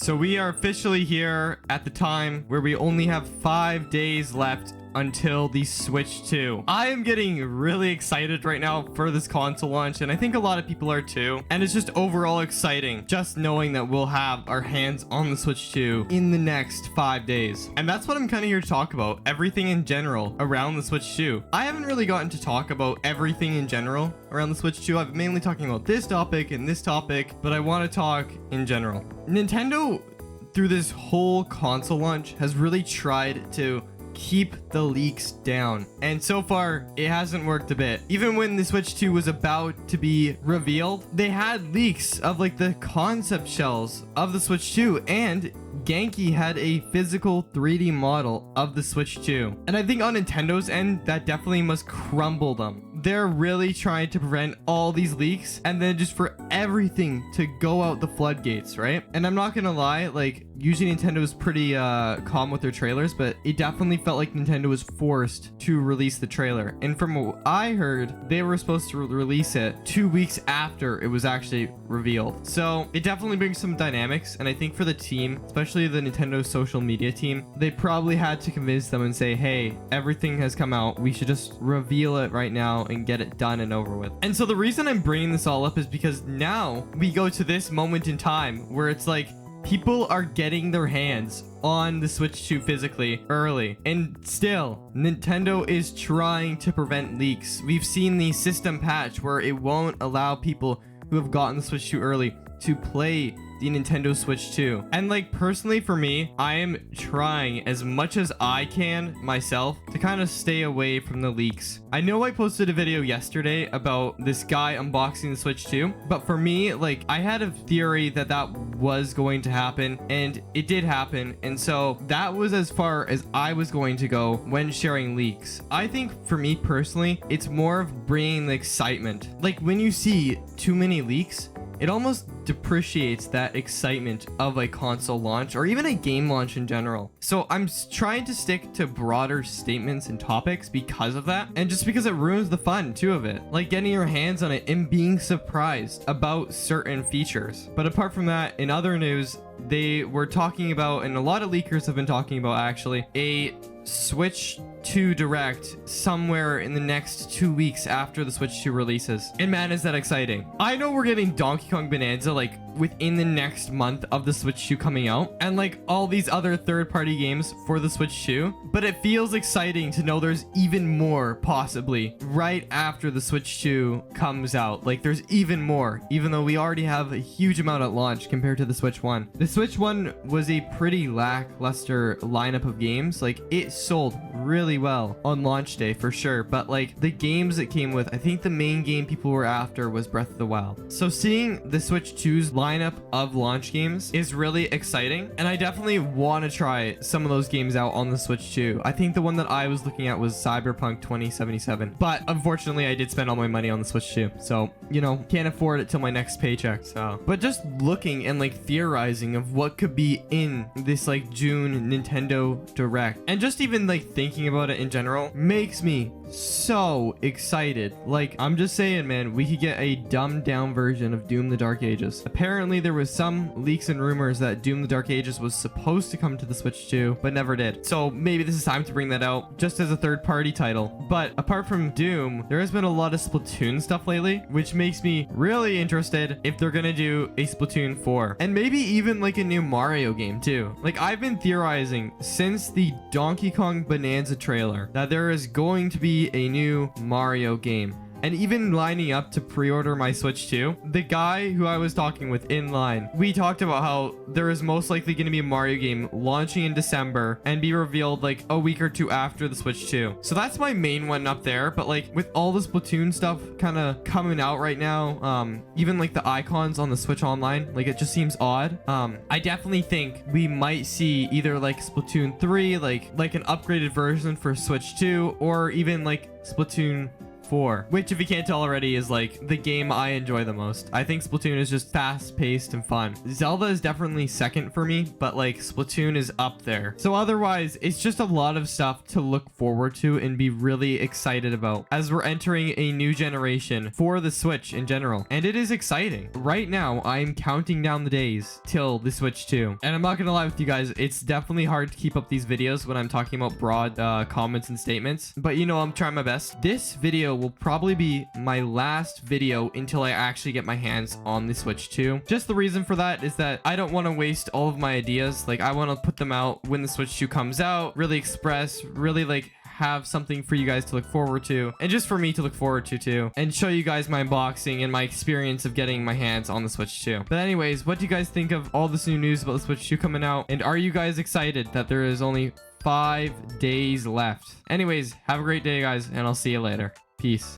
So we are officially here at the time where we only have 5 days left until the Switch 2. I am getting really excited right now for this console launch, and I think a lot of people are too. And it's just overall exciting just knowing that we'll have our hands on the Switch 2 in the next 5 days. And that's what I'm kind of here to talk about, everything in general around the Switch 2. I haven't really gotten to talk about everything in general around the Switch 2. I've mainly talking about this topic and this topic, but I want to talk in general. Nintendo, through this whole console launch, has really tried to keep the leaks down, and so far it hasn't worked a bit. Even when the Switch 2 was about to be revealed, they had leaks of like the concept shells of the Switch 2, and Genki had a physical 3D model of the Switch 2. And I think on Nintendo's end, that definitely must crumble them. They're really trying to prevent all these leaks and then just for everything to go out the floodgates, right? And I'm not gonna lie, like usually Nintendo is pretty calm with their trailers, but it definitely felt like Nintendo was forced to release the trailer. And from what I heard, they were supposed to release it 2 weeks after it was actually revealed. So it definitely brings some dynamics, and I think for the team, especially the Nintendo social media team, they probably had to convince them and say, hey, everything has come out, we should just reveal it right now and get it done and over with. And so the reason I'm bringing this all up is because now we go to this moment in time where it's like people are getting their hands on the Switch 2 physically early, and still Nintendo is trying to prevent leaks. We've seen the system patch where it won't allow people who have gotten the Switch 2 early to play the Nintendo Switch 2. And like personally for me, I am trying as much as I can myself to kind of stay away from the leaks. I know I posted a video yesterday about this guy unboxing the Switch 2, but for me, like I had a theory that that was going to happen, and it did happen. And so that was as far as I was going to go when sharing leaks. I think for me personally, it's more of bringing the excitement. Like when you see too many leaks, it almost depreciates that excitement of a console launch or even a game launch in general. So I'm trying to stick to broader statements and topics because of that, and just because it ruins the fun too of it, like getting your hands on it and being surprised about certain features. But apart from that, in other news, they were talking about, and a lot of leakers have been talking about actually, a Switch 2 Direct somewhere in the next 2 weeks after the Switch 2 releases. And man, is that exciting. I know we're getting Donkey Kong Bonanza like within the next month of the Switch 2 coming out, and like all these other third-party games for the Switch 2, but it feels exciting to know there's even more possibly right after the Switch 2 comes out. Like there's even more, even though we already have a huge amount at launch compared to the Switch 1. The Switch 1 was a pretty lackluster lineup of games. Like it sold really well on launch day for sure, but like the games it came with, I think the main game people were after was Breath of the Wild. So seeing the Switch 2's lineup of launch games is really exciting, and I definitely want to try some of those games out on the Switch 2. I think the one that I was looking at was Cyberpunk 2077, but unfortunately I did spend all my money on the Switch 2, so you know, can't afford it till my next paycheck. So but just looking and like theorizing of what could be in this like June Nintendo Direct, and just even like thinking about it in general makes me so excited. Like I'm just saying, man, we could get a dumbed down version of Doom the Dark Ages. Apparently there was some leaks and rumors that Doom the Dark Ages was supposed to come to the Switch 2 but never did, so maybe this is time to bring that out just as a third-party title. But apart from Doom, there has been a lot of Splatoon stuff lately, which makes me really interested if they're gonna do a Splatoon 4, and maybe even like a new Mario game too. Like I've been theorizing since the Donkey Kong Bonanza trailer that there is going to be a new Mario game. And even lining up to pre-order my Switch 2, the guy who I was talking with in line, we talked about how there is most likely going to be a Mario game launching in December and be revealed like a week or two after the Switch 2. So that's my main one up there. But like with all the Splatoon stuff kind of coming out right now, even like the icons on the Switch Online, like it just seems odd. I definitely think we might see either like Splatoon 3, like an upgraded version for Switch 2, or even like Splatoon 4, which if you can't tell already is like the game I enjoy the most. I think Splatoon is just fast-paced and fun. Zelda is definitely second for me, but like Splatoon is up there. So otherwise, it's just a lot of stuff to look forward to and be really excited about as we're entering a new generation for the Switch in general. And it is exciting. Right now, I'm counting down the days till the Switch 2. And I'm not gonna lie with you guys, it's definitely hard to keep up these videos when I'm talking about broad comments and statements. But you know, I'm trying my best. This video will probably be my last video until I actually get my hands on the Switch 2. Just the reason for that is that I don't want to waste all of my ideas. Like, I want to put them out when the Switch 2 comes out, really express, really like have something for you guys to look forward to, and just for me to look forward to too, and show you guys my unboxing and my experience of getting my hands on the Switch 2. But anyways, what do you guys think of all this new news about the Switch 2 coming out? And are you guys excited that there is only 5 days left? Anyways, have a great day, guys, and I'll see you later. Peace.